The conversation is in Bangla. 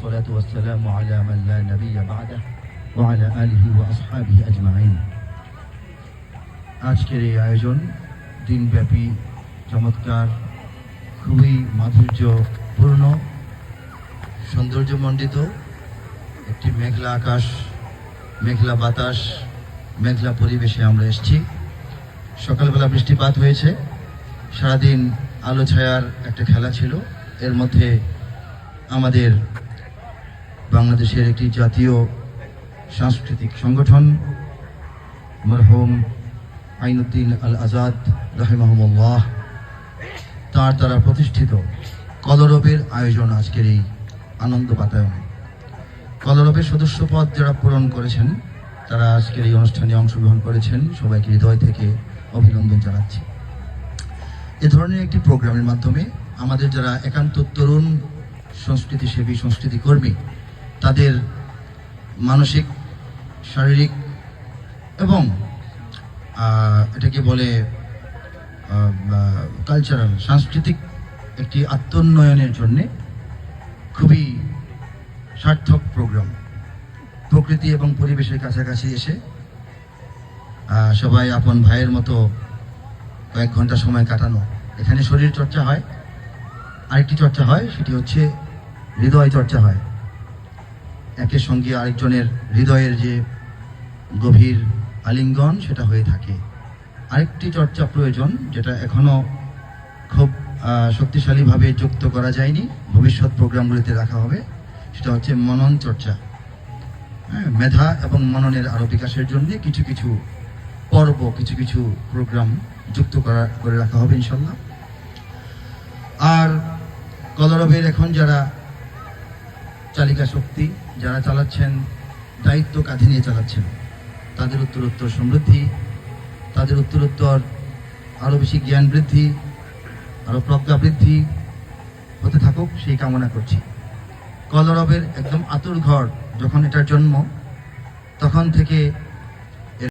والصلاة والسلام على من لا نبي بعده وعلى آله وأصحابه أجمعين। আজকের এই আয়োজন দিনব্যাপী চমৎকার, খুবই মাধুর্যপূর্ণ, সৌন্দর্যমণ্ডিত একটি মেঘলা আকাশ, মেঘলা বাতাস, মেঘলা পরিবেশে আমরা এসেছি। সকালবেলা বৃষ্টিপাত হয়েছে, সারাদিন আলো ছায়ার একটা খেলা ছিল। এর মধ্যে আমাদের বাংলাদেশের একটি জাতীয় সাংস্কৃতিক সংগঠন মরহুম আইনুদ্দিন আল আজাদ রাহিমাহুল্লাহ তার দ্বারা প্রতিষ্ঠিত কলরবের আয়োজন আজকের এই আনন্দ বাতায়নে। কলরবের সদস্য পদ যারা পূরণ করেছেন তারা আজকের এই অনুষ্ঠানে অংশগ্রহণ করেছেন, সবাইকে হৃদয় থেকে অভিনন্দন জানাচ্ছি। এ ধরনের একটি প্রোগ্রামের মাধ্যমে আমাদের যারা একান্ত তরুণ সংস্কৃতিসেবী, সংস্কৃতি কর্মী, তাদের মানসিক, শারীরিক এবং এটাকে বলে কালচারাল, সাংস্কৃতিক একটি আত্মোন্নয়নের জন্যে খুবই সার্থক প্রোগ্রাম। প্রকৃতি এবং পরিবেশের কাছাকাছি এসে সবাই আপন ভাইয়ের মতো কয়েক ঘন্টা সময় কাটানো। এখানে শরীর চর্চা হয়, আরেকটি চর্চা হয়, সেটি হচ্ছে হৃদয় চর্চা হয়। একের সঙ্গে আরেকজনের হৃদয়ের যে গভীর আলিঙ্গন সেটা হয়ে থাকে। আরেকটি চর্চা প্রয়োজন, যেটা এখনো খুব শক্তিশালীভাবে যুক্ত করা যায়নি, ভবিষ্যৎ প্রোগ্রামগুলিতে রাখা হবে, সেটা হচ্ছে মনন চর্চা। মেধা এবং মননের আরও বিকাশের জন্য কিছু কিছু পর্ব, কিছু কিছু প্রোগ্রাম যুক্ত করে রাখা হবে ইনশাল্লাহ। আর কলরবের এখন যারা চালিকা শক্তি, যারা চালাচ্ছেন, দায়িত্ব কাঁধে নিয়ে চালাচ্ছেন, তাদের উত্তরোত্তর সমৃদ্ধি, তাদের উত্তরোত্তর আরও বেশি জ্ঞান বৃদ্ধি, আরও প্রজ্ঞা বৃদ্ধি হতে থাকুক, সেই কামনা করছি। কলরবের একদম আতুর ঘর যখন এটার জন্ম, তখন থেকে